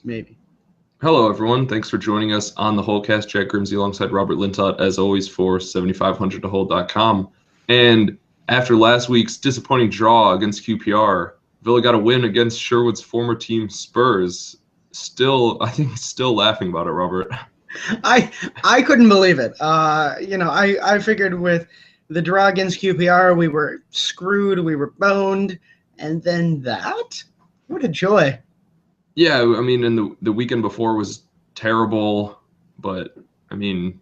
maybe. Hello, everyone. Thanks for joining us on the Wholecast. Jack Grimsey alongside Robert Lintott, as always, for 7500tohold.com. And after last week's disappointing draw against QPR, Villa got a win against Sherwood's former team, Spurs. I think still laughing about it, Robert. I couldn't believe it. I figured with the draw against QPR, we were screwed, we were boned, and then that? What a joy. Yeah, I mean, and the weekend before was terrible, but I mean,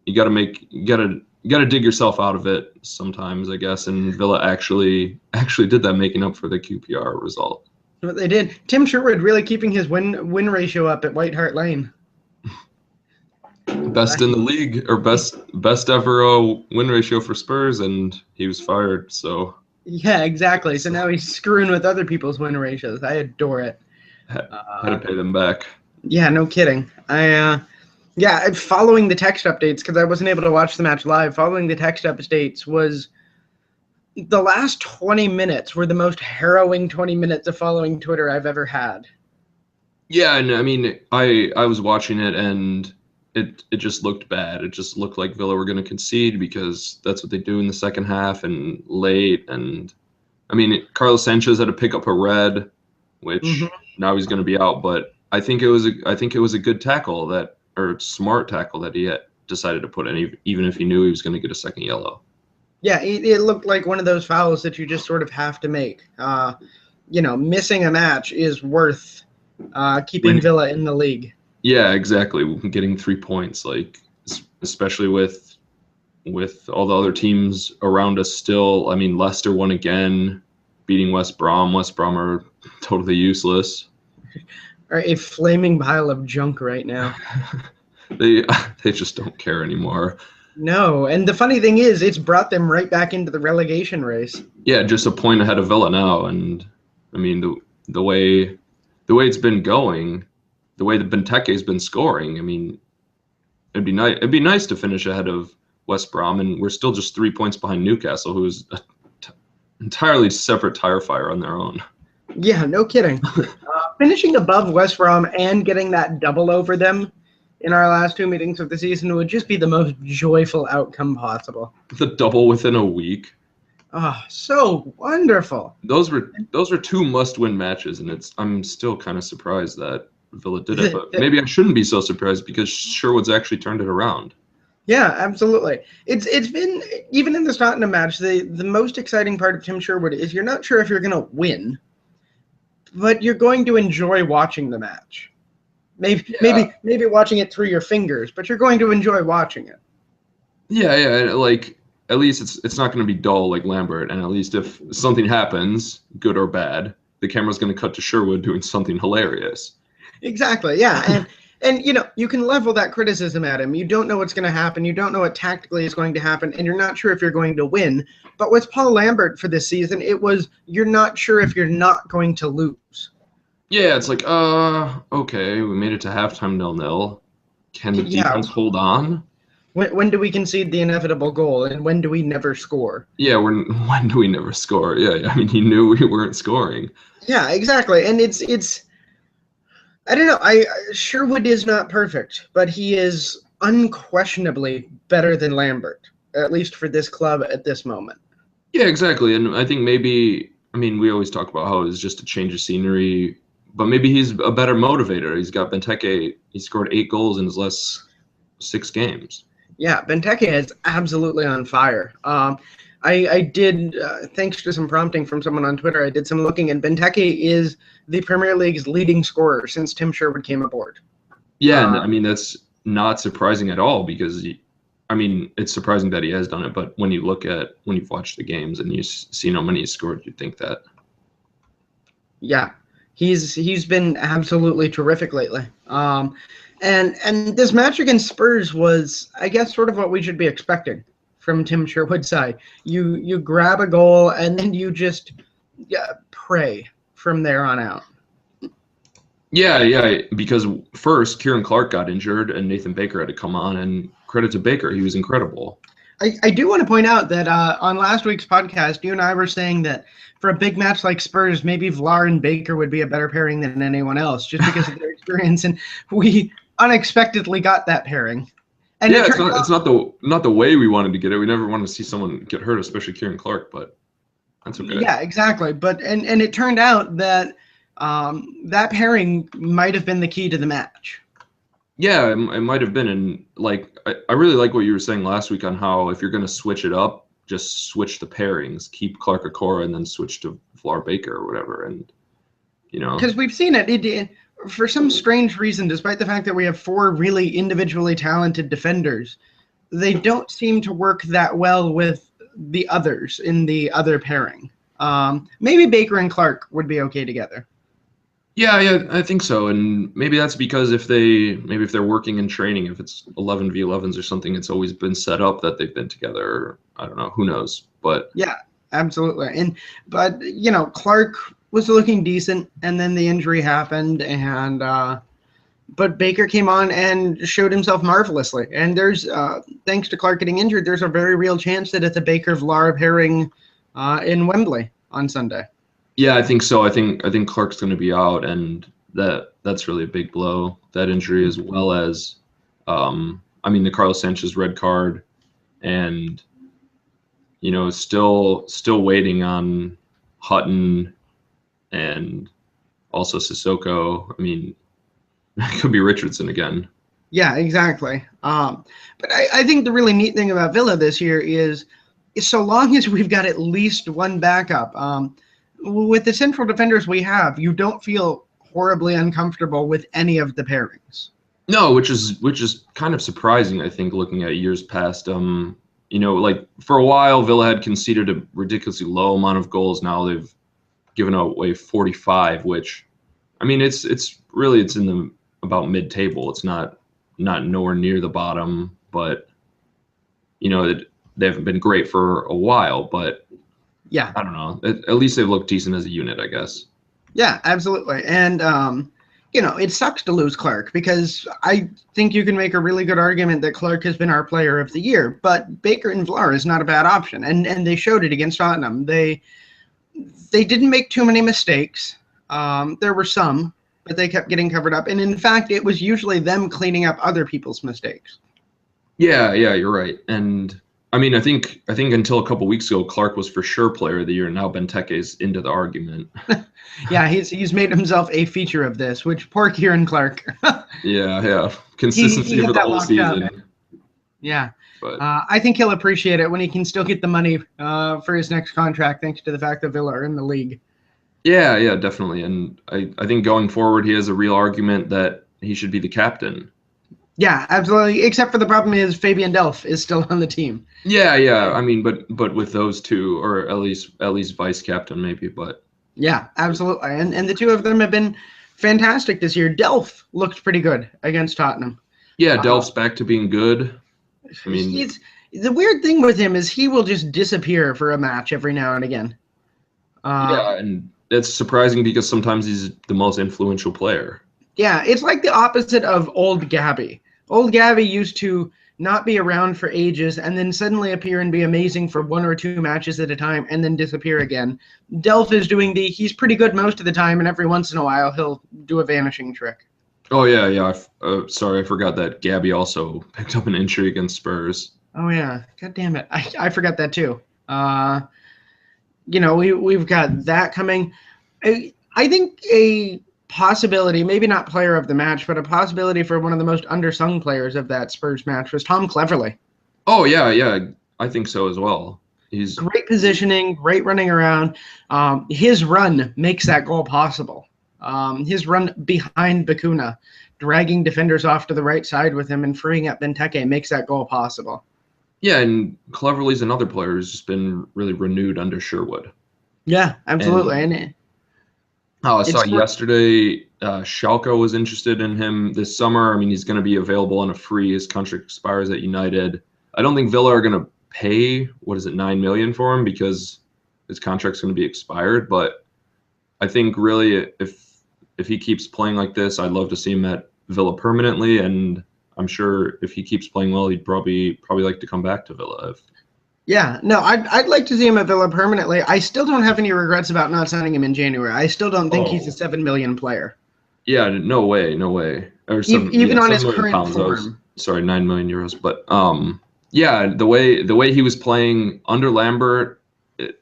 you got to dig yourself out of it sometimes, I guess. And Villa actually did that, making up for the QPR result. What they did. Tim Sherwood really keeping his win ratio up at White Hart Lane. Best in the league, or best ever win ratio for Spurs, and he was fired. So yeah, exactly. So now he's screwing with other people's win ratios. I adore it. Had to pay them back. Yeah, no kidding. Following the text updates, because I wasn't able to watch the match live, following the text updates was the last 20 minutes were the most harrowing 20 minutes of following Twitter I've ever had. Yeah, and I mean, I was watching it, and it just looked bad. It just looked like Villa were going to concede because that's what they do in the second half and late. And I mean, Carlos Sanchez had to pick up a red, which now he's going to be out. But I think it was a good tackle or smart tackle that he had decided to put in, even if he knew he was going to get a second yellow. Yeah, it looked like one of those fouls that you just sort of have to make. Missing a match is worth keeping Villa in the league. Yeah, exactly. Getting 3 points, like especially with all the other teams around us still. I mean, Leicester won again, beating West Brom. West Brom are totally useless. Are a flaming pile of junk right now. They just don't care anymore. No, and the funny thing is, it's brought them right back into the relegation race. Yeah, just a point ahead of Villa now, and I mean the way it's been going, the way that Benteke's been scoring. I mean, it'd be nice to finish ahead of West Brom, and we're still just 3 points behind Newcastle, who's an entirely separate tire fire on their own. Yeah, no kidding. Finishing above West Brom and getting that double over them in our last two meetings of the season would just be the most joyful outcome possible. The double within a week. Oh, so wonderful. Those were two must-win matches, and I'm still kind of surprised that Villa did it. But maybe I shouldn't be so surprised because Sherwood's actually turned it around. Yeah, absolutely. It's been, even in this Tottenham match, the most exciting part of Tim Sherwood is you're not sure if you're going to win, but you're going to enjoy watching the match. Maybe watching it through your fingers, but you're going to enjoy watching it. Yeah, like at least it's not going to be dull like Lambert, and at least if something happens, good or bad, the camera's going to cut to Sherwood doing something hilarious. Exactly, yeah, and you can level that criticism at him. You don't know what's going to happen. You don't know what tactically is going to happen, and you're not sure if you're going to win. But with Paul Lambert for this season, it was you're not sure if you're not going to lose. Yeah, it's like, okay, we made it to halftime 0-0. Can the defense hold on? When do we concede the inevitable goal, and when do we never score? Yeah, when do we never score? Yeah, I mean, he knew we weren't scoring. Yeah, exactly, and it's I don't know. Sherwood is not perfect, but he is unquestionably better than Lambert, at least for this club at this moment. Yeah, exactly, and I think maybe, I mean, we always talk about how it's just a change of scenery, but maybe he's a better motivator. He's got Benteke. He scored 8 goals in his last 6 games. Yeah, Benteke is absolutely on fire. I did, thanks to some prompting from someone on Twitter, I did some looking, and Benteke is the Premier League's leading scorer since Tim Sherwood came aboard. Yeah, and I mean, that's not surprising at all because, it's surprising that he has done it, but when you've watched the games and you see how many he scored, you'd think that. Yeah, he's been absolutely terrific lately. And this match against Spurs was, I guess, sort of what we should be expecting from Tim Sherwood's side. You grab a goal and then you just pray from there on out. Yeah, because first Kieran Clark got injured and Nathan Baker had to come on, and credit to Baker, he was incredible. I do want to point out that on last week's podcast, you and I were saying that for a big match like Spurs, maybe Vlar and Baker would be a better pairing than anyone else, just because of their experience, and we unexpectedly got that pairing. And yeah, it's not the way we wanted to get it. We never wanted to see someone get hurt, especially Kieran Clark, but that's okay. Yeah, exactly. But and it turned out that that pairing might have been the key to the match. Yeah, it might have been. And like, I really like what you were saying last week on how if you're going to switch it up, just switch the pairings, keep Clark Okora, and then switch to Vlar Baker or whatever. And, because we've seen it for some strange reason, despite the fact that we have 4 really individually talented defenders, they don't seem to work that well with the others in the other pairing. Maybe Baker and Clark would be okay together. Yeah, I think so. And maybe that's because if they're working in training, if it's 11v11s or something, it's always been set up that they've been together. I don't know, who knows? But yeah, absolutely. But Clark was looking decent, and then the injury happened, and but Baker came on and showed himself marvelously. And there's thanks to Clark getting injured, there's a very real chance that it's a Baker-Vlar pairing in Wembley on Sunday. Yeah, I think so. I think Clark's going to be out, and that's really a big blow, that injury, as well as, the Carlos Sanchez red card, and still waiting on Hutton and also Sissoko. I mean, it could be Richardson again. Yeah, exactly. But I think the really neat thing about Villa this year is so long as we've got at least one backup. With the central defenders we have, you don't feel horribly uncomfortable with any of the pairings. No, which is kind of surprising, I think, looking at years past. Like for a while, Villa had conceded a ridiculously low amount of goals. Now they've given away 45, which, I mean, it's in the about mid-table. It's not nowhere near the bottom, but they haven't been great for a while, but. Yeah, I don't know. At least they look decent as a unit, I guess. Yeah, absolutely. And, it sucks to lose Clark, because I think you can make a really good argument that Clark has been our player of the year. But Baker and Vlar is not a bad option. And they showed it against Tottenham. They didn't make too many mistakes. There were some, but they kept getting covered up. And, in fact, it was usually them cleaning up other people's mistakes. Yeah, you're right. And I mean, I think until a couple weeks ago, Clark was for sure player of the year. Now Benteke's into the argument. Yeah, he's made himself a feature of this, which poor Kieran Clark. Yeah. Consistency for the whole season. Yeah. But I think he'll appreciate it when he can still get the money for his next contract, thanks to the fact that Villa are in the league. Yeah, definitely. And I think going forward, he has a real argument that he should be the captain. Yeah, absolutely. Except for the problem is Fabian Delph is still on the team. Yeah. I mean, but with those two, or at least vice captain maybe. But yeah, absolutely. And the two of them have been fantastic this year. Delph looked pretty good against Tottenham. Yeah, Delph's back to being good. I mean, the weird thing with him is he will just disappear for a match every now and again. Yeah, and it's surprising because sometimes he's the most influential player. Yeah, it's like the opposite of old Gabby. Old Gabby used to not be around for ages and then suddenly appear and be amazing for 1 or 2 matches at a time and then disappear again. Delph is doing he's pretty good most of the time, and every once in a while he'll do a vanishing trick. Oh, yeah. Sorry, I forgot that Gabby also picked up an injury against Spurs. Oh, yeah. God damn it. I forgot that too. We've got that coming. I think a possibility, maybe not player of the match, but a possibility for one of the most undersung players of that Spurs match was Tom Cleverley. Oh, yeah. I think so as well. He's great positioning, great running around. His run makes that goal possible. His run behind Bakuna, dragging defenders off to the right side with him and freeing up Benteke makes that goal possible. Yeah, and Cleverley's another player who's just been really renewed under Sherwood. Yeah, absolutely. I saw yesterday Schalke was interested in him this summer. I mean, he's going to be available on a free. His contract expires at United. I don't think Villa are going to pay, $9 million for him because his contract's going to be expired. But I think really if he keeps playing like this, I'd love to see him at Villa permanently. And I'm sure if he keeps playing well, he'd probably like to come back to Villa. Yeah, no, I'd like to see him at Villa permanently. I still don't have any regrets about not signing him in January. I still don't think he's a 7 million player. Yeah, no way. Or Even on his 7 million current pounds. form. Sorry, 9 million euros. But yeah, the way he was playing under Lambert,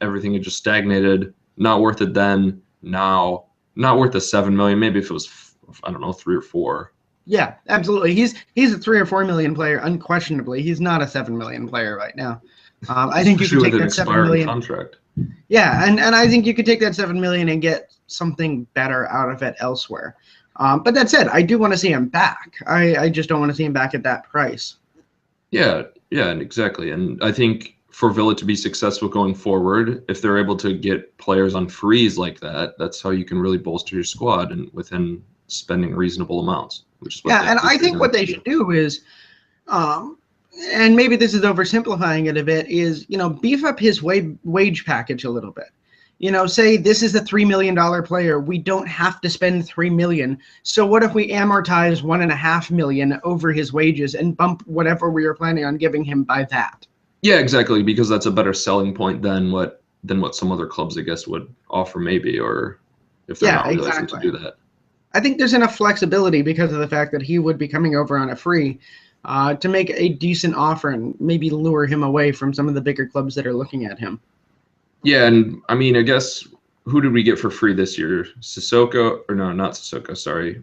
everything had just stagnated. Not worth it then. Now, not worth the 7 million. Maybe if it was, I don't know, 3 or 4. Yeah, absolutely. He's a 3 or 4 million player, unquestionably. He's not a 7 million player right now. I think you could take that 7 million contract. Yeah, and I think you could take that 7 million and get something better out of it elsewhere. But that said, I do want to see him back. I just don't want to see him back at that price. Yeah, exactly. And I think for Villa to be successful going forward, if they're able to get players on frees like that, that's how you can really bolster your squad and within spending reasonable amounts. Which is what and I think what they should do is, and maybe this is oversimplifying it a bit, is beef up his wage package a little bit. Say this is a $3 million player. We don't have to spend $3 million. So what if we amortize $1.5 million over his wages and bump whatever we are planning on giving him by that? Yeah, exactly, because that's a better selling point than what some other clubs, I guess, would offer, maybe, or if they're not realizing to do that. I think there's enough flexibility because of the fact that he would be coming over on a free to make a decent offer and maybe lure him away from some of the bigger clubs that are looking at him. Yeah, and I mean, I guess, who did we get for free this year? Sissoko, or no, not Sissoko, sorry.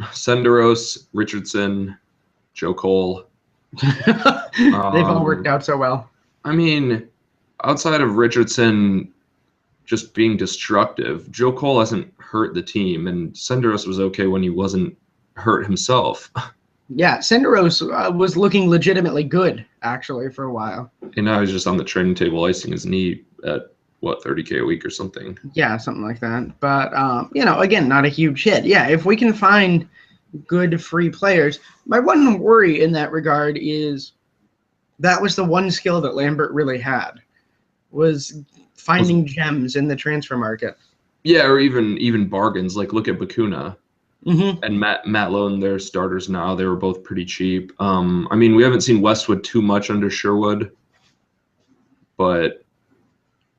Senderos, Richardson, Joe Cole. They've all worked out so well. I mean, outside of Richardson just being destructive, Joe Cole hasn't hurt the team, and Senderos was okay when he wasn't hurt himself. Yeah, Senderos was looking legitimately good, actually, for a while. And now he's just on the training table icing his knee at, what, 30K a week or something? Yeah, something like that. But, again, not a huge hit. Yeah, if we can find good free players, my one worry in that regard is that was the one skill that Lambert really had, was finding gems in the transfer market. Yeah, or even bargains. Like, look at Bakuna. Mm-hmm. And Matt Lowe, they're starters now. They were both pretty cheap. I mean, we haven't seen Westwood too much under Sherwood, but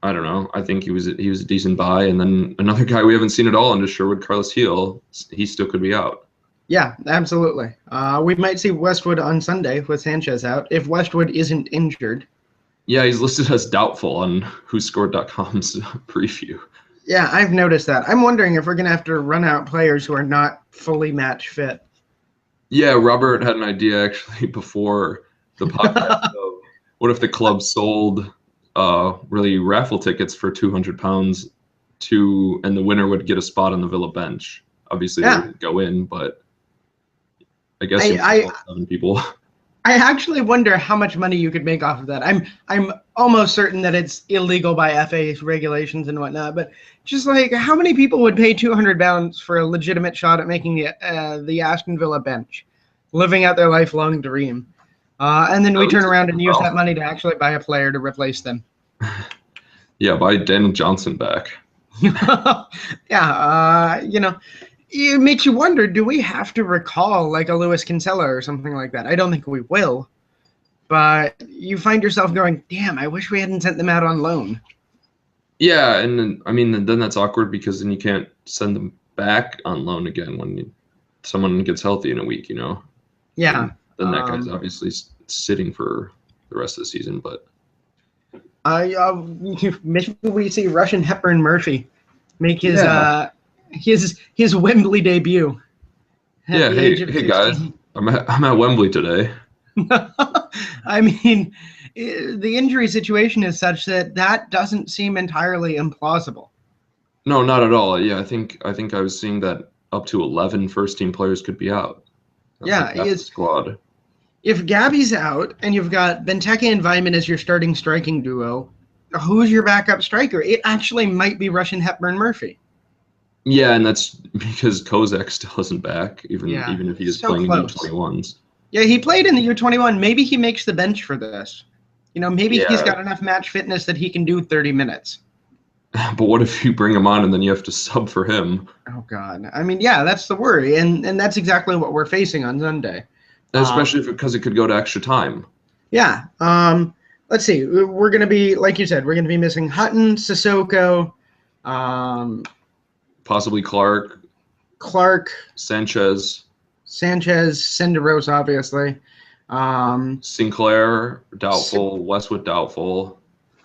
I don't know. I think he was a decent buy. And then another guy we haven't seen at all under Sherwood, Carlos Heel, he still could be out. Yeah, absolutely. We might see Westwood on Sunday with Sanchez out if Westwood isn't injured. Yeah, he's listed as doubtful on WhoScored.com's preview. Yeah, I've noticed that. I'm wondering if we're going to have to run out players who are not fully match fit. Yeah, Robert had an idea actually before the podcast of what if the club sold really raffle tickets for £200 and the winner would get a spot on the Villa bench. Obviously, they wouldn't go in, but I guess 7 people. I actually wonder how much money you could make off of that. I'm almost certain that it's illegal by FA regulations and whatnot, but just like how many people would pay £200 for a legitimate shot at making the Aston Villa bench, living out their lifelong dream, and then we turn around and use that money to actually buy a player to replace them. Yeah, buy Daniel Johnson back. Yeah, it makes you wonder, do we have to recall like a Luis Kinsella or something like that? I don't think we will. But you find yourself going, damn, I wish we hadn't sent them out on loan. Yeah, and then, I mean, then that's awkward because then you can't send them back on loan again when someone gets healthy in a week, Yeah. And then that guy's obviously sitting for the rest of the season, but... maybe we see Russian Hepburn Murphy make his Wembley debut. Yeah, hey guys, I'm at Wembley today. I mean, the injury situation is such that doesn't seem entirely implausible. No, not at all. Yeah, I think I was seeing that up to 11 first-team players could be out. Yeah, that's the squad. If Gabby's out and you've got Benteke and Weimann as your starting striking duo, who's your backup striker? It actually might be Russian Hepburn Murphy. Yeah, and that's because Kozak still isn't back, even if he is playing in the U21s. Yeah, he played in the U21. Maybe he makes the bench for this. Maybe he's got enough match fitness that he can do 30 minutes. But what if you bring him on and then you have to sub for him? Oh, God. I mean, yeah, that's the worry. And that's exactly what we're facing on Sunday. especially because it could go to extra time. Yeah. Let's see. We're going to be, like you said, we're going to be missing Hutton, Sissoko, Possibly Clark, Sanchez, Senderos, obviously. Sinclair, doubtful. Westwood, doubtful.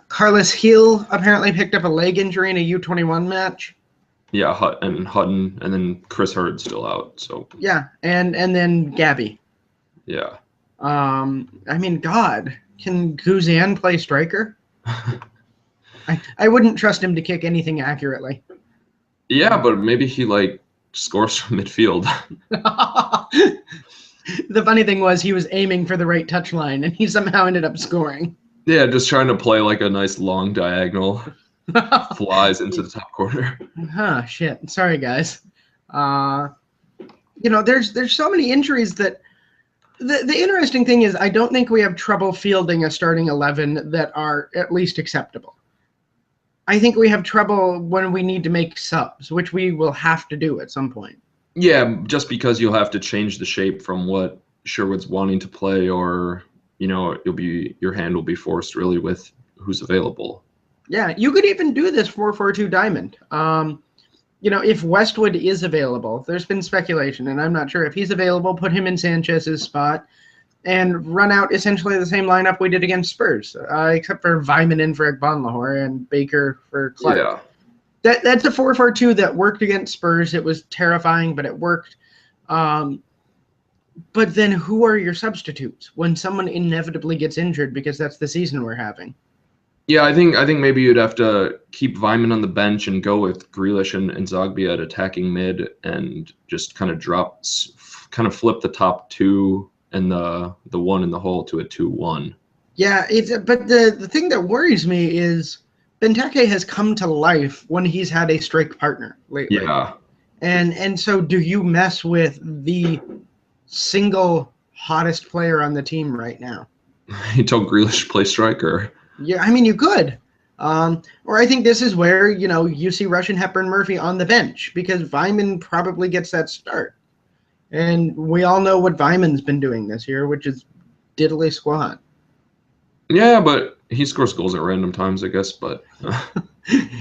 Carlos Hill apparently picked up a leg injury in a U21 match. Yeah, Hutton, and then Chris Hurd's still out. So yeah, and then Gabby. Yeah. I mean, God, can Guzan play striker? I wouldn't trust him to kick anything accurately. Yeah, but maybe he scores from midfield. The funny thing was he was aiming for the right touch line and he somehow ended up scoring. Yeah, just trying to play like a nice long diagonal. Flies into the top corner. Shit. Sorry, guys. There's so many injuries that the interesting thing is I don't think we have trouble fielding a starting 11 that are at least acceptable. I think we have trouble when we need to make subs, which we will have to do at some point. Yeah, just because you'll have to change the shape from what Sherwood's wanting to play, or your hand will be forced really with who's available. Yeah, you could even do this 4-4-2 diamond. If Westwood is available, there's been speculation, and I'm not sure if he's available, put him in Sanchez's spot and run out essentially the same lineup we did against Spurs, except for Vyman for Ekbanlahor and Baker for Clark. Yeah. That's a 4-4-2 that worked against Spurs. It was terrifying, but it worked. But then who are your substitutes when someone inevitably gets injured, because that's the season we're having? Yeah, I think maybe you'd have to keep Vyman on the bench and go with Grealish and Zogby at attacking mid, and just kind of flip the top two and the one in the hole to a 2-1. Yeah, but the thing that worries me is Benteke has come to life when he's had a strike partner lately. Yeah. And so do you mess with the single hottest player on the team right now? He told Grealish to play striker. Yeah, I mean, you could. Or I think this is where, you see Russian Hepburn Murphy on the bench, because Vyman probably gets that start. And we all know what Vyman's been doing this year, which is diddly squat. Yeah, but he scores goals at random times, I guess. But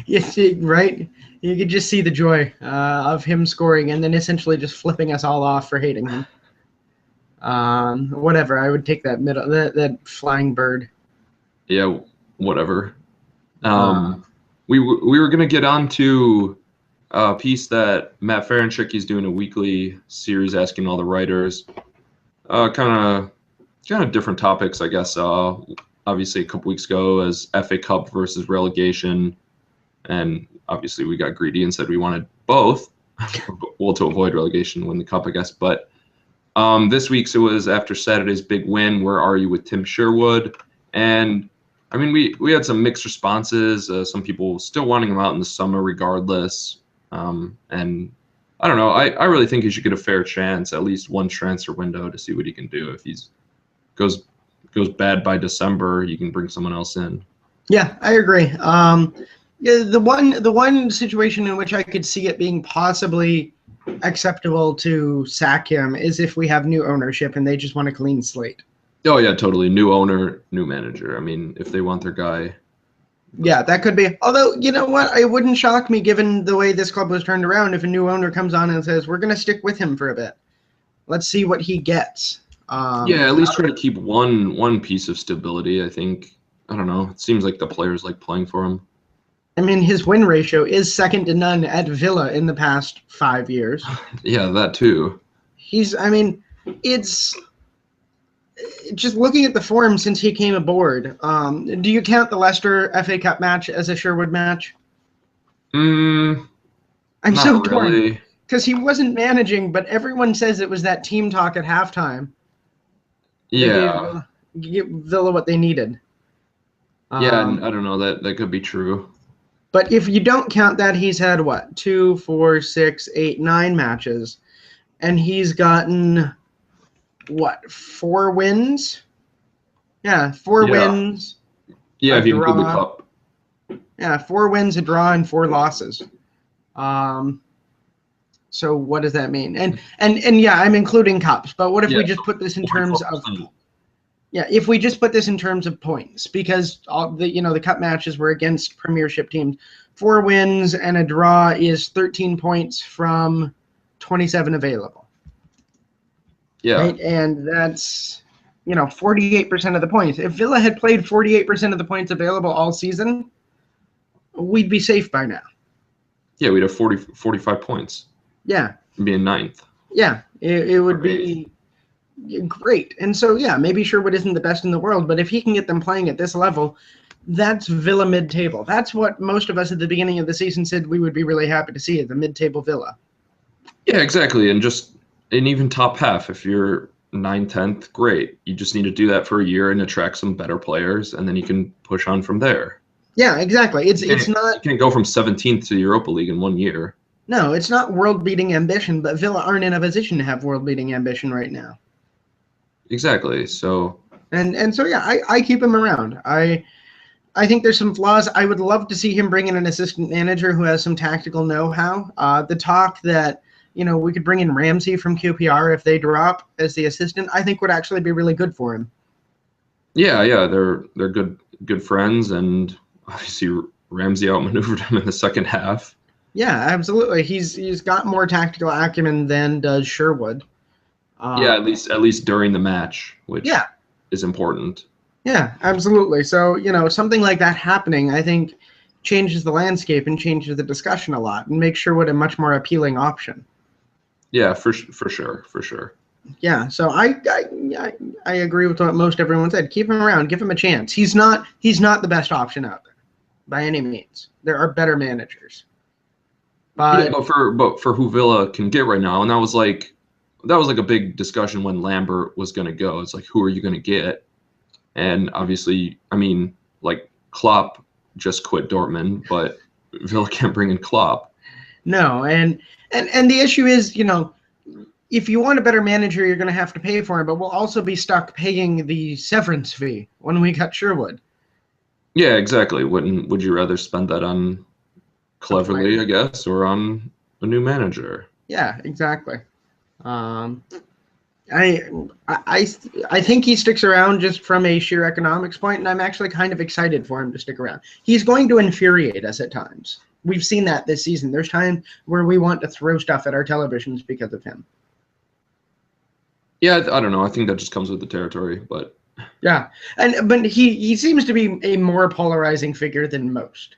yes, right? You could just see the joy of him scoring and then essentially just flipping us all off for hating him. Whatever, I would take that that flying bird. Yeah, whatever. We were gonna get on to a piece that Matt Ferenchik is doing, a weekly series asking all the writers, kind of different topics, I guess. Obviously, a couple weeks ago, as FA Cup versus relegation, and obviously we got greedy and said we wanted both, well, to avoid relegation, win the cup, I guess. But this week's, it was after Saturday's big win. Where are you with Tim Sherwood? And I mean, we had some mixed responses. Some people still wanting him out in the summer regardless. And I don't know. I really think he should get a fair chance, at least one transfer window, to see what he can do. If he's goes bad by December, you can bring someone else in. Yeah, I agree. The one situation in which I could see it being possibly acceptable to sack him is if we have new ownership and they just want a clean slate. Oh yeah, totally. New owner, new manager. I mean, if they want their guy. Yeah, that could be. Although, you know what? It wouldn't shock me, given the way this club was turned around, if a new owner comes on and says, we're going to stick with him for a bit. Let's see what he gets. Yeah, at least try to keep one piece of stability, I think. I don't know. It seems like the players like playing for him. I mean, his win ratio is second to none at Villa in the past 5 years. Yeah, that too. It's just looking at the form since he came aboard. Do you count the Leicester FA Cup match as a Sherwood match? I'm so torn. Really. Because he wasn't managing, but everyone says it was that team talk at halftime. Yeah. Give Villa what they needed. Yeah, I don't know. That could be true. But if you don't count that, he's had, 2, 4, 6, 8, 9 matches. And he's gotten, 4 wins? Yeah, 4 wins. Yeah, if you include the cup. Yeah, 4 wins, a draw, and 4 losses. So what does that mean? And yeah, I'm including cups, but what if we just so put this in terms of 44%. if we just put this in terms of points, because all the cup matches were against Premiership teams. 4 wins and a draw is 13 points from 27 available. Yeah. Right, and that's 48% of the points. If Villa had played 48% of the points available all season, we'd be safe by now. Yeah, we'd have 45 points. Yeah. Being ninth. Yeah, it would be great. And so, yeah, maybe Sherwood isn't the best in the world, but if he can get them playing at this level, that's Villa mid-table. That's what most of us at the beginning of the season said we would be really happy to see, the mid-table Villa. Yeah, exactly. And just an even top half. If you're 9th, 10th, great. You just need to do that for a year and attract some better players, and then you can push on from there. Yeah, exactly. It's not. You can't go from 17th to the Europa League in 1 year. No, it's not world-beating ambition, but Villa aren't in a position to have world-beating ambition right now. Exactly. So. And so yeah, I keep him around. I think there's some flaws. I would love to see him bring in an assistant manager who has some tactical know-how. The talk that we could bring in Ramsey from QPR if they drop as the assistant, I think would actually be really good for him. Yeah, they're good friends, and obviously Ramsey outmaneuvered him in the second half. Yeah, absolutely. He's got more tactical acumen than does Sherwood. Yeah, at least during the match, which is important. Yeah, absolutely. So something like that happening, I think, changes the landscape and changes the discussion a lot, and makes Sherwood a much more appealing option. Yeah, for sure. Yeah, so I agree with what most everyone said. Keep him around, give him a chance. He's not the best option out there by any means. There are better managers. But for who Villa can get right now, and that was like a big discussion when Lambert was going to go. It's like, who are you going to get? And obviously, I mean, like Klopp just quit Dortmund, but Villa can't bring in Klopp. No, and the issue is, if you want a better manager, you're going to have to pay for him, but we'll also be stuck paying the severance fee when we cut Sherwood. Yeah, exactly. Would you rather spend that on Cleverly, I guess, or on a new manager? Yeah, exactly. I think he sticks around just from a sheer economics point, and I'm actually kind of excited for him to stick around. He's going to infuriate us at times. We've seen that this season. There's times where we want to throw stuff at our televisions because of him. Yeah, I don't know. I think that just comes with the territory, but yeah, but he seems to be a more polarizing figure than most.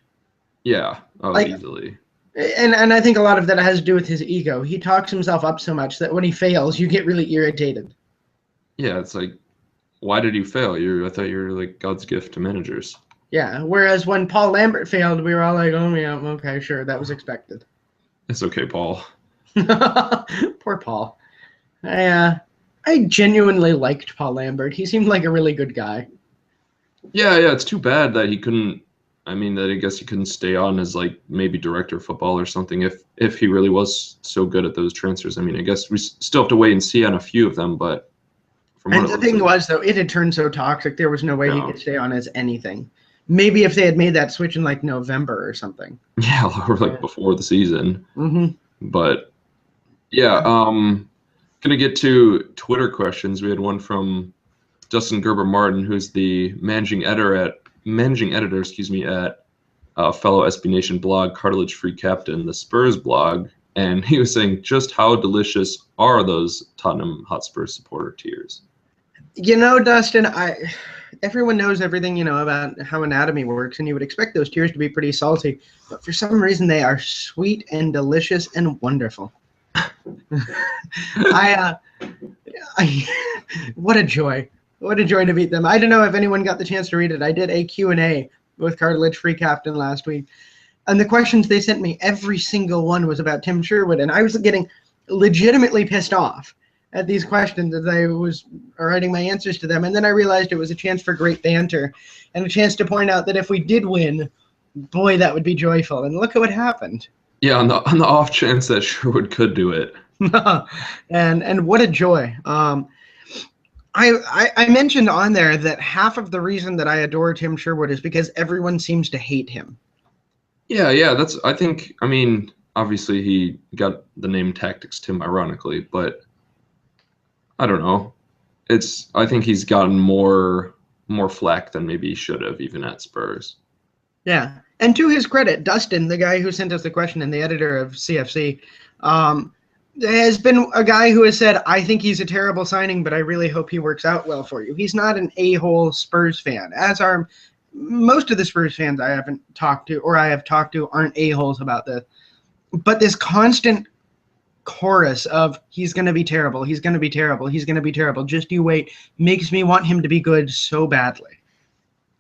Yeah, easily. And I think a lot of that has to do with his ego. He talks himself up so much that when he fails, you get really irritated. Yeah, it's like, why did you fail? I thought you were like God's gift to managers. Yeah, whereas when Paul Lambert failed, we were all like, oh yeah, okay, sure, that was expected. It's okay, Paul. Poor Paul. I genuinely liked Paul Lambert. He seemed like a really good guy. Yeah, it's too bad that he couldn't. I mean, that I guess he couldn't stay on as like maybe director of football or something if he really was so good at those transfers. I mean, I guess we still have to wait and see on a few of them, but and the thing was, though, it had turned so toxic, there was no way he could stay on as anything. Maybe if they had made that switch in like November or something. Yeah, or like before the season. Mm-hmm. But yeah, gonna get to Twitter questions. We had one from Justin Gerber Martin, who's the managing editor at fellow SB Nation blog, Cartilage Free Captain, the Spurs blog, and he was saying, just how delicious are those Tottenham Hotspur supporter tears? Dustin, everyone knows everything, about how anatomy works, and you would expect those tears to be pretty salty, but for some reason they are sweet and delicious and wonderful. What a joy. What a joy to meet them. I don't know if anyone got the chance to read it. I did a Q&A with Cartilage Free Captain last week, and the questions they sent me, every single one was about Tim Sherwood, and I was getting legitimately pissed off at these questions as I was writing my answers to them, and then I realized it was a chance for great banter and a chance to point out that if we did win, boy, that would be joyful, and look at what happened. Yeah, on the off chance that Sherwood could do it. and what a joy. I mentioned on there that half of the reason that I adore Tim Sherwood is because everyone seems to hate him. Yeah, I mean, obviously he got the name Tactics Tim ironically, but I don't know. I think he's gotten more flack than maybe he should have, even at Spurs. Yeah. And to his credit, Dustin, the guy who sent us the question and the editor of CFC, has been a guy who has said, I think he's a terrible signing, but I really hope he works out well for you. He's not an a-hole Spurs fan, as are most of the Spurs fans I have talked to aren't a-holes about this. But this constant chorus of he's going to be terrible, he's going to be terrible, he's going to be terrible, just you wait, makes me want him to be good so badly.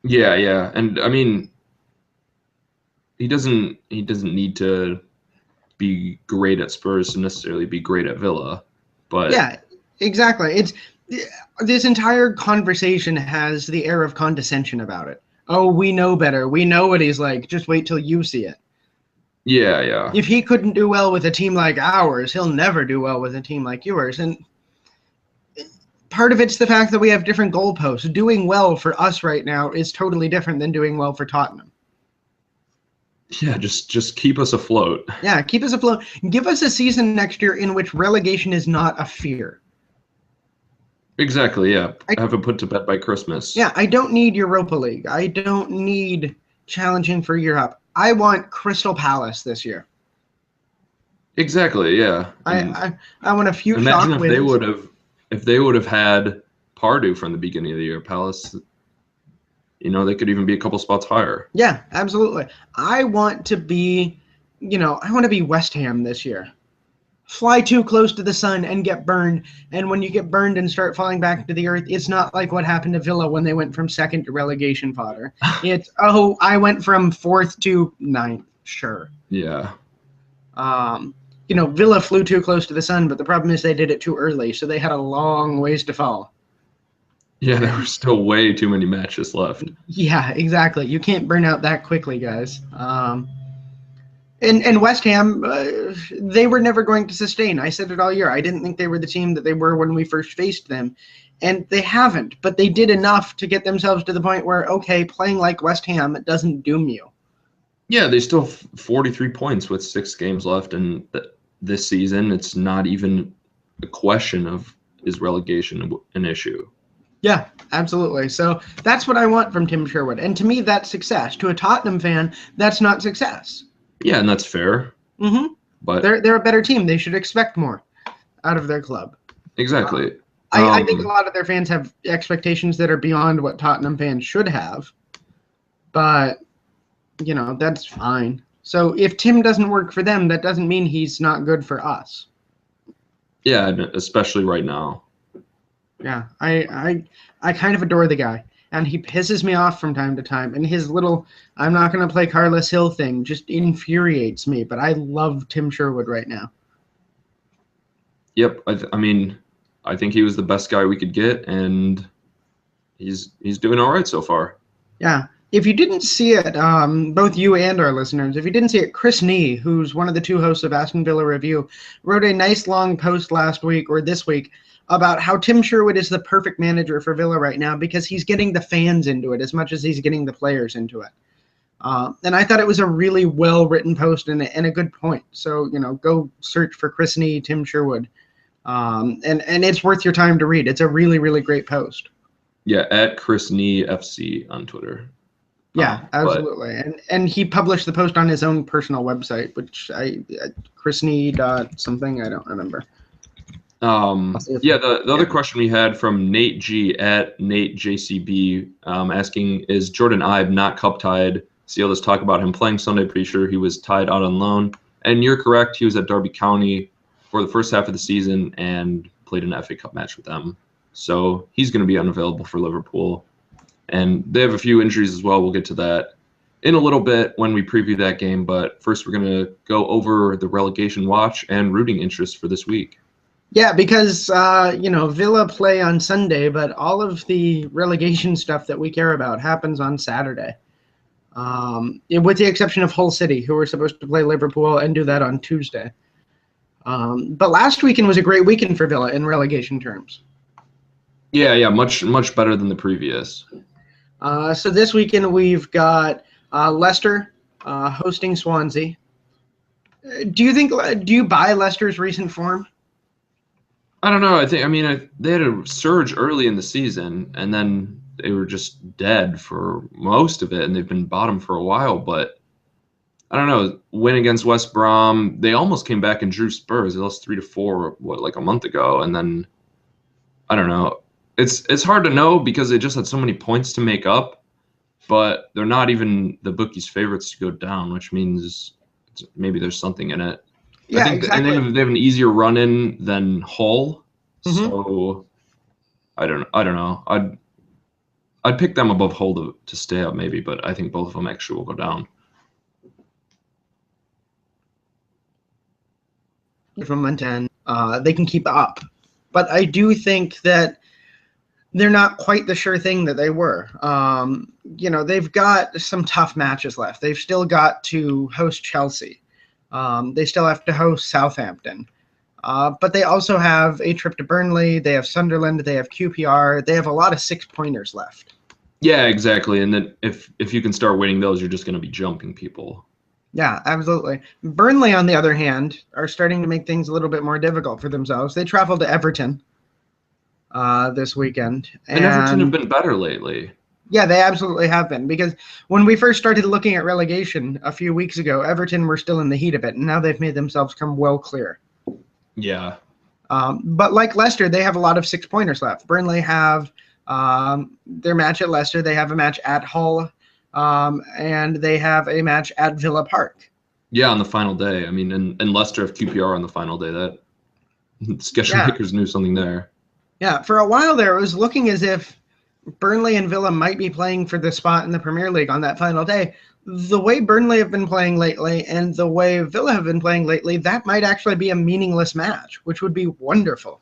Yeah. And I mean, he doesn't need to be great at Spurs to necessarily be great at Villa. But yeah, exactly. It's this entire conversation has the air of condescension about it. Oh, we know better. We know what he's like. Just wait till you see it. Yeah. If he couldn't do well with a team like ours, he'll never do well with a team like yours. And part of it's the fact that we have different goalposts. Doing well for us right now is totally different than doing well for Tottenham. Yeah, just keep us afloat. Yeah, keep us afloat. Give us a season next year in which relegation is not a fear. Exactly, yeah. Have it put to bed by Christmas. Yeah, I don't need Europa League. I don't need challenging for Europe. I want Crystal Palace this year. Exactly, yeah. I want a few imagine shock wins. If they would have had Pardew from the beginning of the year, Palace, they could even be a couple spots higher. Yeah, absolutely. I want to be West Ham this year. Fly too close to the sun and get burned. And when you get burned and start falling back to the earth, it's not like what happened to Villa when they went from second to relegation fodder. It's, I went from 4th to 9th. Sure. Yeah. Villa flew too close to the sun, but the problem is they did it too early, so they had a long ways to fall. Yeah, there were still way too many matches left. Yeah, exactly. You can't burn out that quickly, guys. And West Ham, they were never going to sustain. I said it all year. I didn't think they were the team that they were when we first faced them. And they haven't, but they did enough to get themselves to the point where, okay, playing like West Ham doesn't doom you. Yeah, they still have 43 points with 6 games left. And this season, it's not even a question of is relegation an issue. Yeah, absolutely. So that's what I want from Tim Sherwood. And to me, that's success. To a Tottenham fan, that's not success. Yeah, and that's fair. Mm-hmm. But they're a better team. They should expect more out of their club. Exactly. I think a lot of their fans have expectations that are beyond what Tottenham fans should have. But, that's fine. So if Tim doesn't work for them, that doesn't mean he's not good for us. Yeah, especially right now. Yeah, I kind of adore the guy. And he pisses me off from time to time. And his little, I'm not going to play Carlos Hill thing just infuriates me. But I love Tim Sherwood right now. Yep. I think he was the best guy we could get. And he's doing all right so far. Yeah. If you didn't see it, both you and our listeners, if you didn't see it, Chris Nee, who's one of the 2 hosts of Aston Villa Review, wrote a nice long post last week or this week about how Tim Sherwood is the perfect manager for Villa right now because he's getting the fans into it as much as he's getting the players into it. And I thought it was a really well-written post and a good point. So, go search for Chris Nee, Tim Sherwood. And it's worth your time to read. It's a really, really great post. Yeah, at Chris Nee FC on Twitter. Yeah, absolutely. And he published the post on his own personal website, which chrisnee.something, I don't remember. The other question we had from Nate G at Nate JCB asking, is Jordan Ibe not cup tied? See all this talk about him playing Sunday. Pretty sure he was tied out on loan. And you're correct. He was at Derby County for the first half of the season and played an FA Cup match with them. So he's going to be unavailable for Liverpool. And they have a few injuries as well. We'll get to that in a little bit when we preview that game. But first, we're going to go over the relegation watch and rooting interest for this week. Yeah, because, Villa play on Sunday, but all of the relegation stuff that we care about happens on Saturday. With the exception of Hull City, who were supposed to play Liverpool and do that on Tuesday. But last weekend was a great weekend for Villa in relegation terms. Yeah, much better than the previous. So this weekend we've got Leicester hosting Swansea. Do you buy Leicester's recent form? I don't know. They had a surge early in the season, and then they were just dead for most of it, and they've been bottom for a while. But I don't know. Win against West Brom, they almost came back and drew Spurs. They lost 3-4, like a month ago, and then I don't know. It's hard to know because they just had so many points to make up, but they're not even the bookies' favorites to go down, which means maybe there's something in it. I Yeah, think, and exactly. they have an easier run in than Hull, Hmm. so I don't know. I'd pick them above Hull to stay up maybe, but I think both of them actually will go down. From 110, they can keep up, but I do think that they're not quite the sure thing that they were. They've got some tough matches left. They've still got to host Chelsea. They still have to host Southampton. But they also have a trip to Burnley. They have Sunderland. They have QPR. They have a lot of 6-pointers left. Yeah, exactly. And then if you can start winning those, you're just going to be jumping people. Yeah, absolutely. Burnley, on the other hand, are starting to make things a little bit more difficult for themselves. They travel to Everton this weekend. And Everton have been better lately. Yeah, they absolutely have been, because when we first started looking at relegation a few weeks ago, Everton were still in the heat of it, and now they've made themselves come well clear. Yeah. But like Leicester, they have a lot of 6-pointers left. Burnley have their match at Leicester. They have a match at Hull, and they have a match at Villa Park. Yeah, on the final day. I mean, and Leicester have QPR on the final day. That schedule makers knew something there. Yeah, for a while there, it was looking as if Burnley and Villa might be playing for the spot in the Premier League on that final day. The way Burnley have been playing lately and the way Villa have been playing lately, that might actually be a meaningless match, which would be wonderful.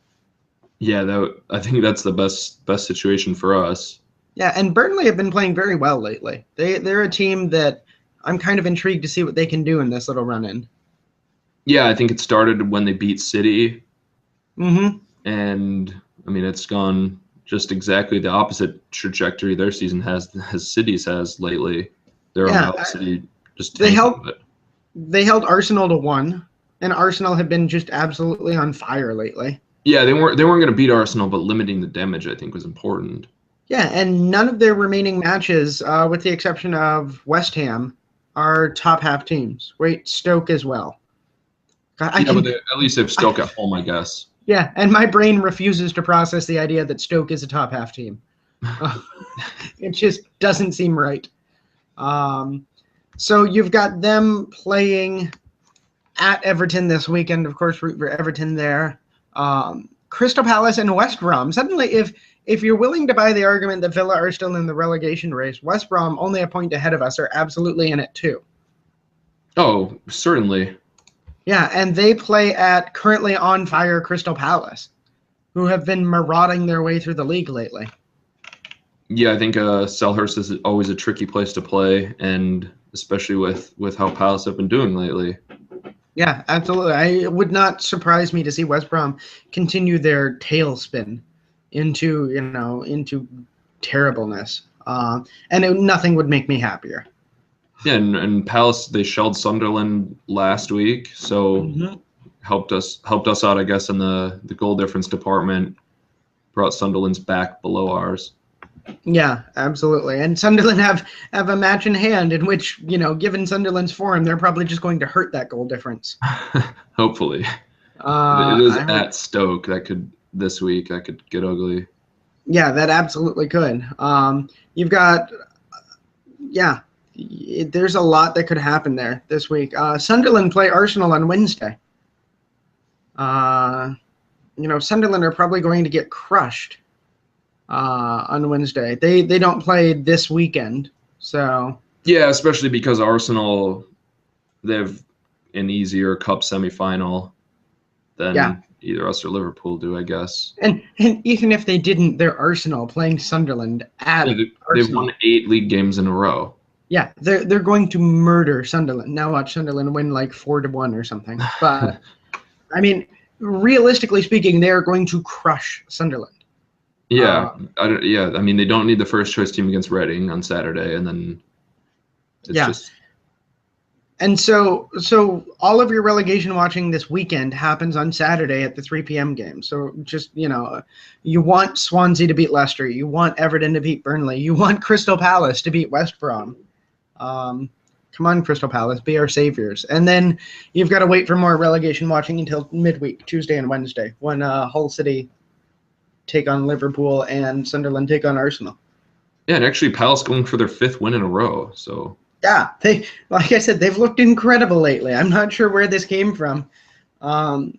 Yeah, I think that's the best situation for us. Yeah, and Burnley have been playing very well lately. They're a team that I'm kind of intrigued to see what they can do in this little run-in. Yeah, I think it started when they beat City. Mm-hmm. And I mean, it's gone just exactly the opposite trajectory their season has City's has lately. Their own velocity just tanking. They held Arsenal to 1, and Arsenal have been just absolutely on fire lately. Yeah, they weren't going to beat Arsenal, but limiting the damage I think was important. Yeah, and none of their remaining matches, with the exception of West Ham, are top half teams. Wait, Stoke as well. But at least they have Stoke at home, I guess. Yeah, and my brain refuses to process the idea that Stoke is a top half team. It just doesn't seem right. So you've got them playing at Everton this weekend. Of course, root for Everton there. Crystal Palace and West Brom. Suddenly, if you're willing to buy the argument that Villa are still in the relegation race, West Brom, only a point ahead of us, are absolutely in it too. Oh, certainly. Yeah, and they play at currently on fire Crystal Palace, who have been marauding their way through the league lately. Yeah, I think Selhurst is always a tricky place to play, and especially with how Palace have been doing lately. Yeah, absolutely. It would not surprise me to see West Brom continue their tailspin into terribleness. Nothing would make me happier. Yeah, and Palace, they shelled Sunderland last week, so helped us out, I guess, in the goal difference department. Brought Sunderland's back below ours. Yeah, absolutely. And Sunderland have a match in hand in which, given Sunderland's form, they're probably just going to hurt that goal difference. Hopefully. It is at Stoke. This week that could get ugly. Yeah, that absolutely could. You've got, there's a lot that could happen there this week. Sunderland play Arsenal on Wednesday. Sunderland are probably going to get crushed on Wednesday. They don't play this weekend, so. Yeah, especially because Arsenal, they have an easier cup semifinal than either us or Liverpool do, I guess. And even if they didn't, they're Arsenal playing Sunderland at Arsenal. They've won 8 league games in a row. Yeah, they're going to murder Sunderland. Now watch Sunderland win like 4-1 or something. But I mean, realistically speaking, they are going to crush Sunderland. Yeah, I mean, they don't need the first choice team against Reading on Saturday, and then it's just. And so all of your relegation watching this weekend happens on Saturday at the 3 p.m. game. So just, you want Swansea to beat Leicester. You want Everton to beat Burnley. You want Crystal Palace to beat West Brom. Come on, Crystal Palace, be our saviors. And then you've got to wait for more relegation watching until midweek, Tuesday and Wednesday, when Hull City take on Liverpool and Sunderland take on Arsenal. Yeah, and actually Palace going for their 5th win in a row. So yeah, like I said, they've looked incredible lately. I'm not sure where this came from. And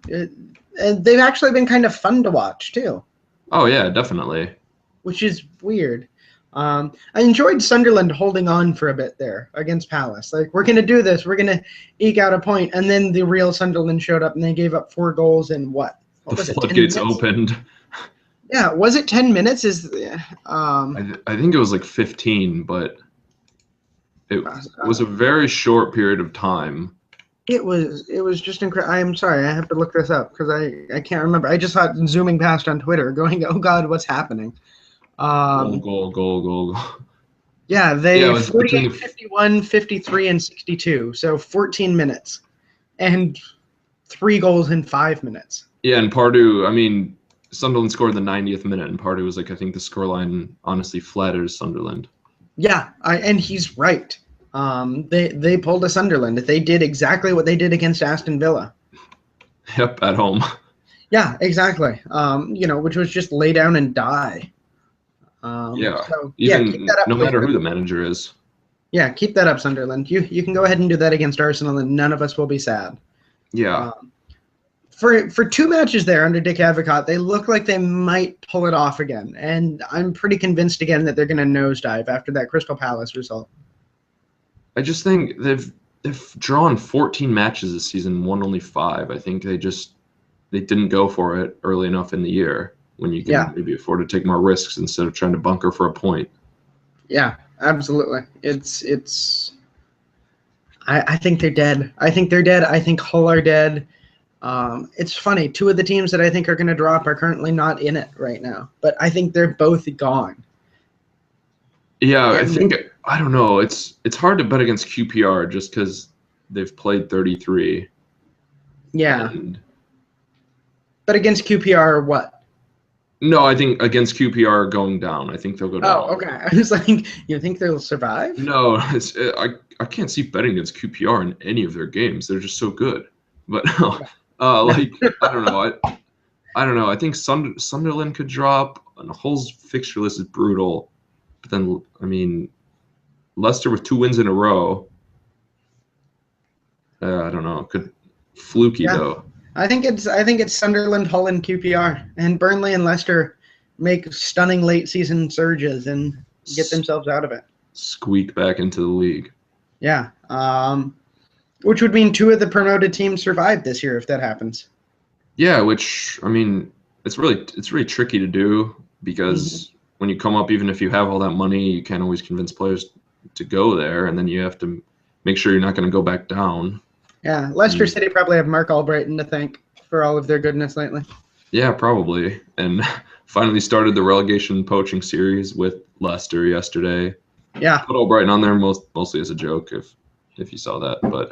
they've actually been kind of fun to watch too. Oh yeah, definitely. Which is weird. I enjoyed Sunderland holding on for a bit there against Palace. Like, we're going to do this. We're going to eke out a point. And then the real Sunderland showed up and they gave up 4 goals in what the was floodgates opened. Yeah, was it 10 minutes? I think it was like 15, but it was a very short period of time. It was just incredible. I'm sorry, I have to look this up because I can't remember. I just saw it zooming past on Twitter going, oh God, what's happening? Goal. Yeah, they it was 48, 51, 53, and 62. So 14 minutes and 3 goals in 5 minutes. Yeah, and Pardew, I mean, Sunderland scored in the 90th minute, and Pardew was like, I think the scoreline honestly flatters Sunderland. Yeah, and he's right. They pulled a Sunderland. They did exactly what they did against Aston Villa. Yep, at home. Yeah, exactly. Which was just lay down and die. Even no matter who the manager is. Yeah, keep that up, Sunderland. You can go ahead and do that against Arsenal, and none of us will be sad. Yeah. For 2 matches there under Dick Advocaat, they look like they might pull it off again, and I'm pretty convinced again that they're going to nosedive after that Crystal Palace result. I just think they've drawn 14 matches this season, won only 5. I think they didn't go for it early enough in the year when you can maybe afford to take more risks instead of trying to bunker for a point. Yeah, absolutely. It's. I think they're dead. I think Hull are dead. It's funny. 2 of the teams that I think are going to drop are currently not in it right now, but I think they're both gone. Yeah, I don't know. It's hard to bet against QPR just because they've played 33. Yeah. But against QPR, what? No, I think against QPR going down. I think they'll go down. Oh, okay. I was like, you think they'll survive? No, I can't see betting against QPR in any of their games. They're just so good. But I don't know. I don't know. I think Sunderland could drop, and Hull's fixture list is brutal. But then, I mean, Leicester with 2 wins in a row. I don't know. Could fluky though. I think it's Sunderland, Hull, and QPR, and Burnley and Leicester make stunning late season surges and get themselves out of it. Squeak back into the league. Yeah. Which would mean 2 of the promoted teams survive this year if that happens. Yeah, which I mean, it's really tricky to do because when you come up, even if you have all that money, you can't always convince players to go there, and then you have to make sure you're not going to go back down. Yeah, Leicester City probably have Mark Albrighton to thank for all of their goodness lately. Yeah, probably. And finally started the relegation poaching series with Leicester yesterday. Yeah. Put Albrighton on there mostly as a joke if you saw that, but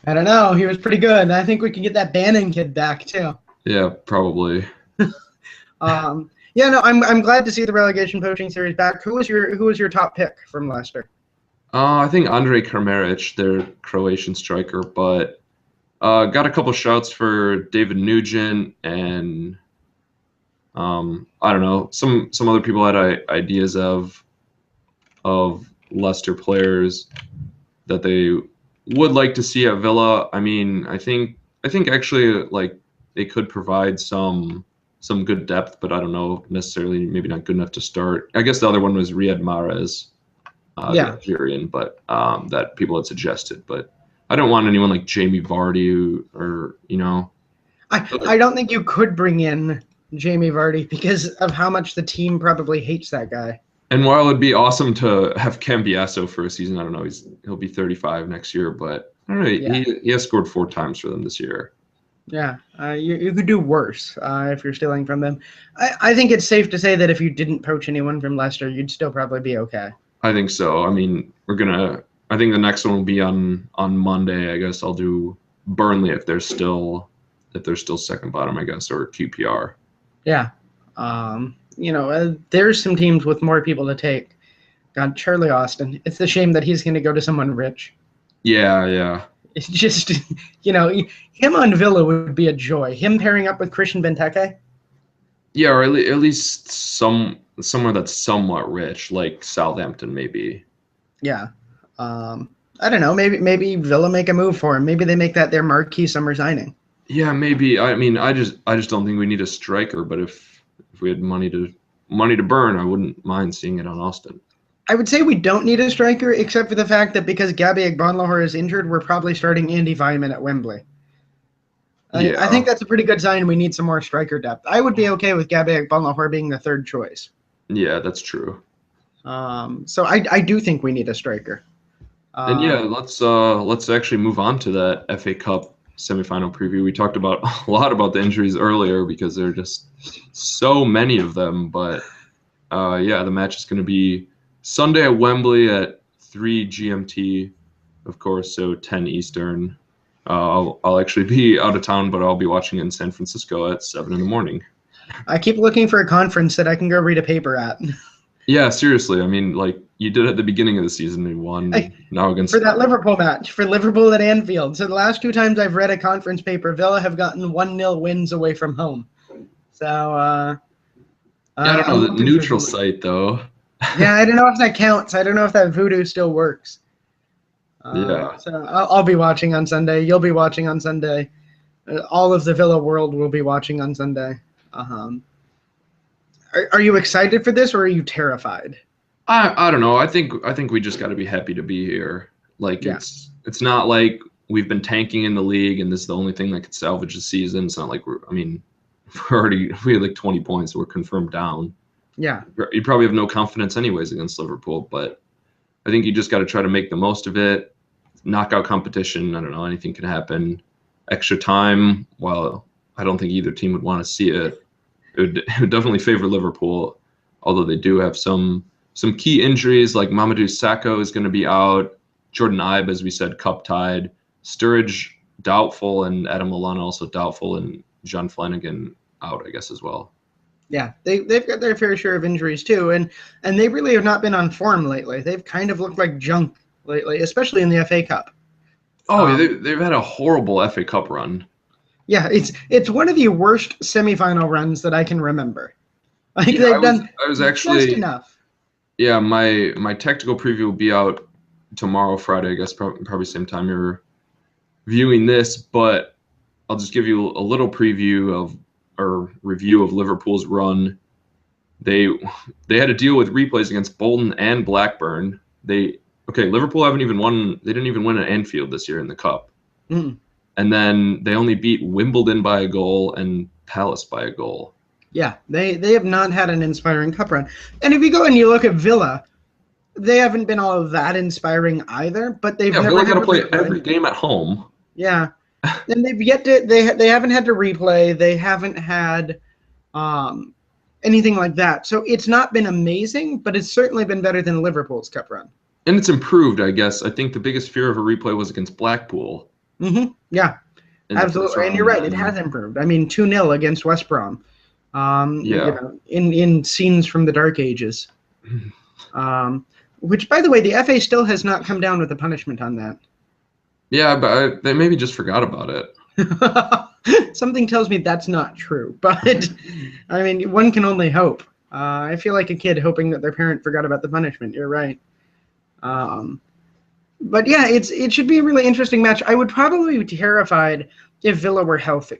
I don't know. He was pretty good. I think we can get that Bannon kid back too. Yeah, probably. I'm glad to see the relegation poaching series back. Who was your top pick from Leicester? I think Andre Kramaric, their Croatian striker, but got a couple shouts for David Nugent and I don't know, some other people had ideas of Leicester players that they would like to see at Villa. I mean, I think actually like they could provide some good depth, but I don't know, necessarily maybe not good enough to start. I guess the other one was Riyad Mahrez. The Algerian, but that people had suggested. But I don't want anyone like Jamie Vardy or I don't think you could bring in Jamie Vardy because of how much the team probably hates that guy. And while it'd be awesome to have Cambiasso for a season, I don't know, he'll be 35 next year, but I don't know, he has scored 4 times for them this year. Yeah, you could do worse if you're stealing from them. I think it's safe to say that if you didn't poach anyone from Leicester, you'd still probably be okay. I think so. I mean, we're gonna I think the next one will be on Monday. I guess I'll do Burnley if they're still second bottom, I guess, or QPR. Yeah. There's some teams with more people to take. God, Charlie Austin. It's a shame that he's going to go to someone rich. Yeah. It's just, him on Villa would be a joy. Him pairing up with Christian Benteke. Yeah, or at least somewhere that's somewhat rich, like Southampton, maybe. Yeah. I don't know. Maybe Villa make a move for him. Maybe they make that their marquee summer signing. Yeah, maybe. I mean, I just don't think we need a striker. But if we had money to burn, I wouldn't mind seeing it on Austin. I would say we don't need a striker, except for the fact that because Gabby Agbonlahor is injured, we're probably starting Andy Weimann at Wembley. I think that's a pretty good sign we need some more striker depth. I would be okay with Gabby Agbonlahor being the third choice. Yeah, that's true. So I do think we need a striker. And yeah, let's actually move on to that FA Cup semifinal preview. We talked about a lot about the injuries earlier because there are just so many of them. But yeah, the match is going to be Sunday at Wembley at 3 GMT, of course, so 10 Eastern. I'll actually be out of town, but I'll be watching it in San Francisco at 7 in the morning. I keep looking for a conference that I can go read a paper at. Yeah, seriously. I mean, like you did at the beginning of the season, they won. Now against for that Liverpool match, for Liverpool at Anfield. So the last 2 times I've read a conference paper, Villa have gotten 1-0 wins away from home. So yeah, I don't know the neutral site though. Yeah, I don't know if that counts. I don't know if that voodoo still works. Yeah. So I'll be watching on Sunday. You'll be watching on Sunday. All of the Villa world will be watching on Sunday. Are you excited for this, or are you terrified? I don't know. I think we just got to be happy to be here. Like it's not like we've been tanking in the league and this is the only thing that could salvage the season. It's not like we had like 20 points. So we're confirmed down. Yeah. You probably have no confidence anyways against Liverpool, but I think you just got to try to make the most of it. Knockout competition. I don't know. Anything can happen. Extra time. While I don't think either team would want to see it. It would definitely favor Liverpool, although they do have some key injuries, like Mamadou Sakho is going to be out. Jordan Ibe, as we said, cup tied. Sturridge doubtful, and Adam Lallana also doubtful, and John Flanagan out, I guess, as well. Yeah, they've got their fair share of injuries too, and they really have not been on form lately. They've kind of looked like junk lately, especially in the FA Cup. Oh, they've had a horrible FA Cup run. Yeah, it's one of the worst semifinal runs that I can remember. Like yeah, I was actually just enough. Yeah, my tactical preview will be out tomorrow, Friday, I guess, probably same time you're viewing this, but I'll just give you a little review of Liverpool's run. They had to deal with replays against Bolton and Blackburn. Liverpool didn't even win at Anfield this year in the Cup. Mm. And then they only beat Wimbledon by a goal and Palace by a goal. Yeah, they have not had an inspiring cup run. And if you go and you look at Villa, they haven't been all that inspiring either, but they've never Villa got to play every game at home. Yeah. And they haven't had to replay. They haven't had anything like that. So it's not been amazing, but it's certainly been better than Liverpool's cup run. And it's improved, I guess. I think the biggest fear of a replay was against Blackpool. Mm-hmm. Yeah, absolutely. And you're right. It has improved. I mean, 2-0 against West Brom. In scenes from the dark ages. Which, by the way, the FA still has not come down with a punishment on that. Yeah, but they maybe just forgot about it. Something tells me that's not true. But, I mean, one can only hope. I feel like a kid hoping that their parent forgot about the punishment. You're right. But yeah, it should be a really interesting match. I would probably be terrified if Villa were healthy,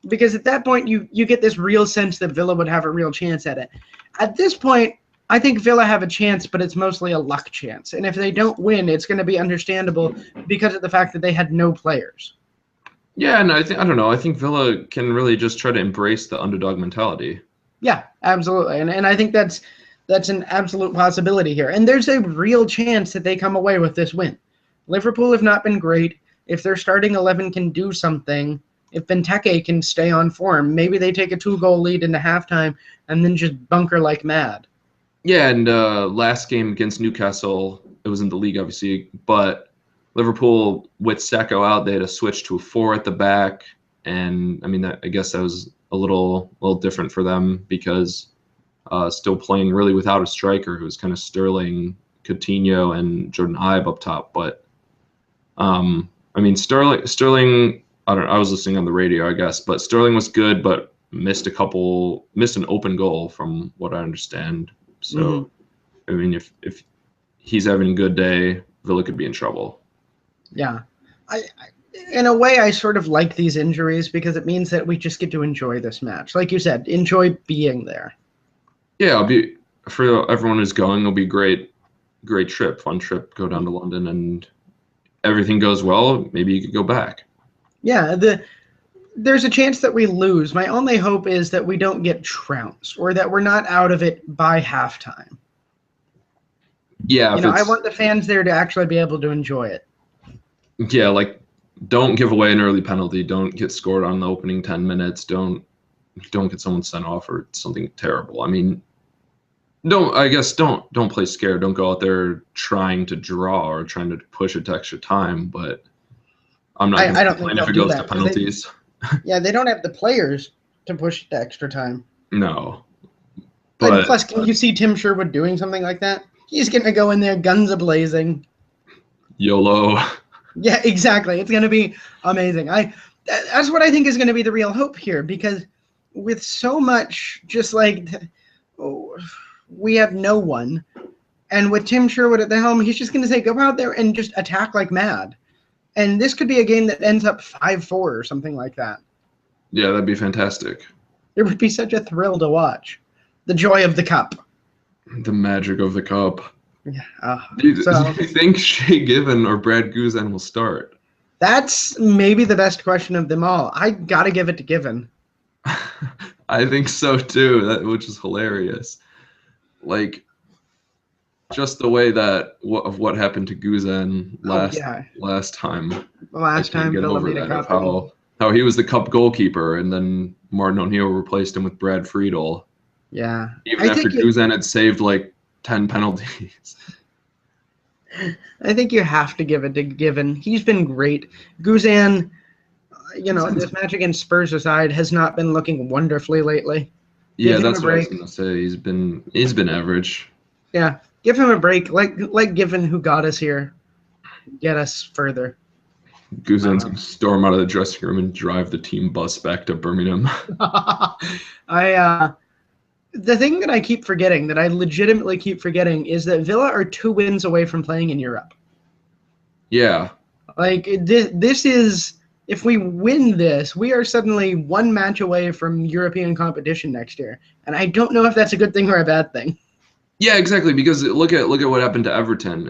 because at that point you get this real sense that Villa would have a real chance at it. At this point, I think Villa have a chance, but it's mostly a luck chance. And if they don't win, it's going to be understandable because of the fact that they had no players. Yeah, and I think Villa can really just try to embrace the underdog mentality. Yeah, absolutely. And I think that's an absolute possibility here. And there's a real chance that they come away with this win. Liverpool have not been great. If their starting 11 can do something, if Benteke can stay on form, maybe they take a 2-goal lead into halftime and then just bunker like mad. Yeah, and last game against Newcastle, it was in the league, obviously, but Liverpool with Sacco out, they had to switch to a 4 at the back, and I mean, I guess that was a little different for them because still playing really without a striker who was kind of Sterling, Coutinho, and Jordan Ibe up top. But I mean, Sterling. I was listening on the radio, I guess, but Sterling was good, but missed an open goal from what I understand. So, I mean, if he's having a good day, Villa could be in trouble. Yeah. In a way, I sort of like these injuries because it means that we just get to enjoy this match. Like you said, enjoy being there. Yeah, for everyone who's going, it'll be great trip, fun trip, go down to London, and everything goes well, maybe you could go back. Yeah, there's a chance that we lose. My only hope is that we don't get trounced or that we're not out of it by halftime. Yeah, I want the fans there to actually be able to enjoy it. Yeah, like don't give away an early penalty. Don't get scored on the opening 10 minutes. Don't get someone sent off or something terrible. I mean, don't play scared. Don't go out there trying to draw or trying to push it to extra time. But I'm not going to complain if it goes to penalties. They don't have the players to push it to extra time. No. But plus, can you see Tim Sherwood doing something like that? He's going to go in there guns a-blazing. YOLO. Yeah, exactly. It's going to be amazing. That's what I think is going to be the real hope here, because with so much just like we have no one, and with Tim Sherwood at the helm, he's just going to say, go out there and just attack like mad. And this could be a game that ends up 5-4 or something like that. Yeah, that'd be fantastic. It would be such a thrill to watch. The joy of the cup. The magic of the cup. Yeah. Do you think Shea Given or Brad Guzan will start? That's maybe the best question of them all. I got to give it to Given. I think so too, which is hilarious. Like, just the way that what happened to Guzan last time. The last time get over that of how he was the cup goalkeeper and then Martin O'Neill replaced him with Brad Friedel. Yeah. Even after Guzan had saved like 10 penalties. I think you have to give it to Given. He's been great. Guzan, this match against Spurs aside, has not been looking wonderfully lately. Yeah, that's what I was gonna say. He's been average. Yeah, give him a break. Like Given, who got us here, get us further. Guzan's gonna storm out of the dressing room and drive the team bus back to Birmingham. The thing that I keep forgetting, that I legitimately keep forgetting, is that Villa are 2 wins away from playing in Europe. Yeah. Like, this is, if we win this, we are suddenly 1 match away from European competition next year. And I don't know if that's a good thing or a bad thing. Yeah, exactly. Because look at what happened to Everton.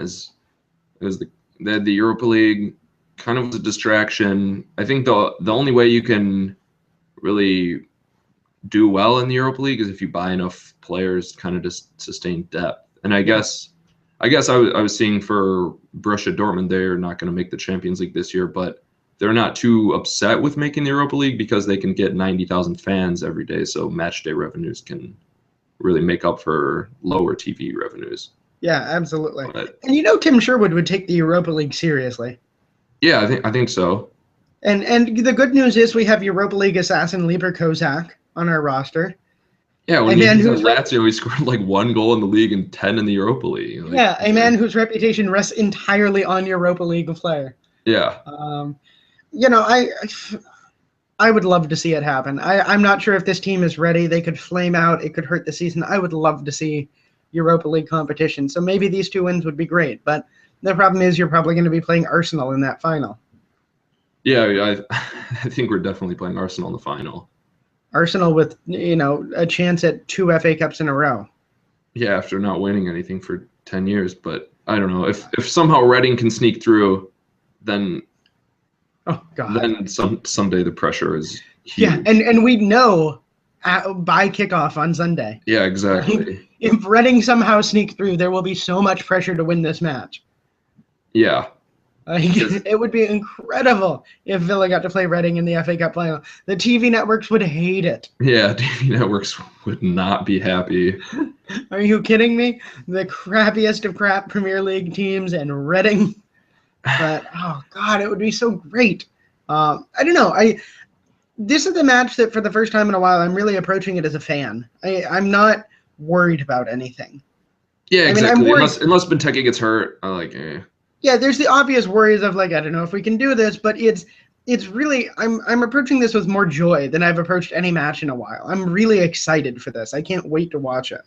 They had the Europa League, kind of was a distraction. I think the only way you can really do well in the Europa League is if you buy enough players to kind of just sustain depth. And I guess I was seeing for Borussia Dortmund, they're not going to make the Champions League this year, but they're not too upset with making the Europa League because they can get 90,000 fans every day, so match day revenues can really make up for lower TV revenues. Yeah, absolutely. And Tim Sherwood would take the Europa League seriously. Yeah, I think so. And the good news is we have Europa League assassin Lieber Kozak on our roster. Yeah, when he was at Lazio, he scored like 1 goal in the league and 10 in the Europa League. A man whose reputation rests entirely on Europa League flair. Yeah. I would love to see it happen. I'm not sure if this team is ready. They could flame out. It could hurt the season. I would love to see Europa League competition. So maybe these 2 wins would be great. But the problem is you're probably going to be playing Arsenal in that final. Yeah, I think we're definitely playing Arsenal in the final. Arsenal with, a chance at 2 FA Cups in a row. Yeah, after not winning anything for 10 years. But I don't know. If somehow Reading can sneak through, then someday the pressure is huge. Yeah, and we know by kickoff on Sunday. Yeah, exactly. If Reading somehow sneak through, there will be so much pressure to win this match. Yeah. Like, it would be incredible if Villa got to play Reading in the FA Cup final. The TV networks would hate it. Yeah, TV networks would not be happy. Are you kidding me? The crappiest of crap Premier League teams and Reading. But, oh, God, it would be so great. I don't know. This is the match that for the first time in a while, I'm really approaching it as a fan. I'm not worried about anything. Yeah, exactly. I'm worried, unless Benteke gets hurt, I'm like, eh. Yeah, there's the obvious worries of like, I don't know if we can do this, but it's really I'm approaching this with more joy than I've approached any match in a while. I'm really excited for this. I can't wait to watch it.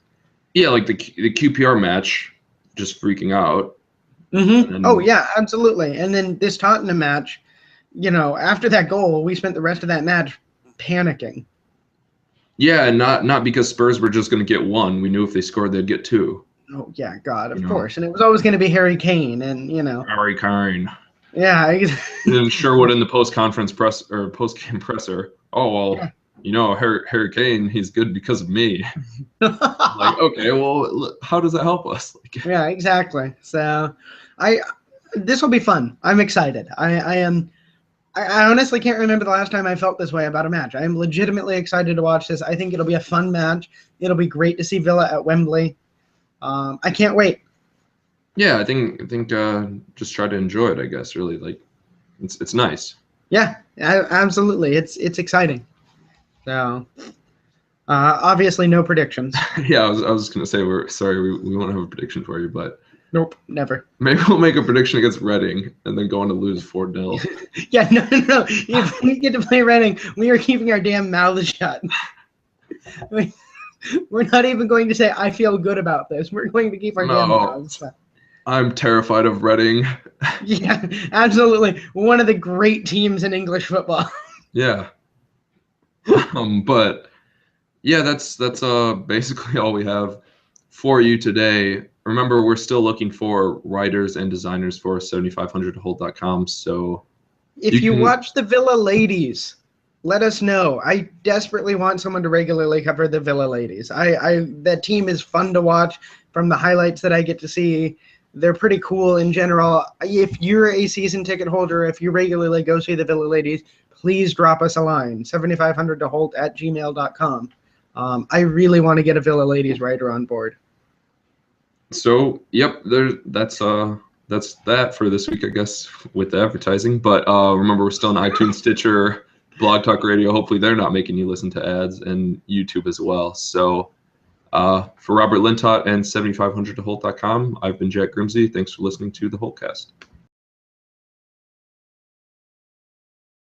Yeah, like the QPR match, just freaking out. Mm-hmm. Oh yeah, absolutely. And then this Tottenham match, after that goal, we spent the rest of that match panicking. Yeah, and not because Spurs were just going to get one. We knew if they scored, they'd get two. Oh yeah, God, of course. And it was always going to be Harry Kane, and Harry Kane. Yeah. And Sherwood in the post-game presser. Oh well, yeah. Harry Kane, he's good because of me. Like, okay, well, how does that help us? Like, yeah, exactly. So, this will be fun. I'm excited. I honestly can't remember the last time I felt this way about a match. I am legitimately excited to watch this. I think it'll be a fun match. It'll be great to see Villa at Wembley. I can't wait. Yeah, I think just try to enjoy it. I guess really, like, it's nice. Yeah, absolutely. It's exciting. So, obviously, no predictions. Yeah, I was gonna say we won't have a prediction for you, but nope, never. Maybe we'll make a prediction against Reading and then go on to lose 4-0. Yeah, no. If we get to play Reading, we are keeping our damn mouths shut. We're not even going to say, I feel good about this. We're going to keep our damn mouths shut. I'm terrified of Reading. Yeah, absolutely. One of the great teams in English football. Yeah. But yeah, that's basically all we have for you today. Remember, we're still looking for writers and designers for 7500tohold.com. So if you watch the Villa Ladies, let us know. I desperately want someone to regularly cover the Villa Ladies. That team is fun to watch from the highlights that I get to see. They're pretty cool in general. If you're a season ticket holder, if you regularly go see the Villa Ladies, please drop us a line, 7500tohold@gmail.com. I really want to get a Villa Ladies writer on board. So, yep, that's that for this week, I guess, with the advertising. But remember, we're still on iTunes, Stitcher, Blog Talk Radio. Hopefully they're not making you listen to ads, and YouTube as well. So for Robert Lintott and 7500tohold.com, I've been Jack Grimsey. Thanks for listening to the Holtcast.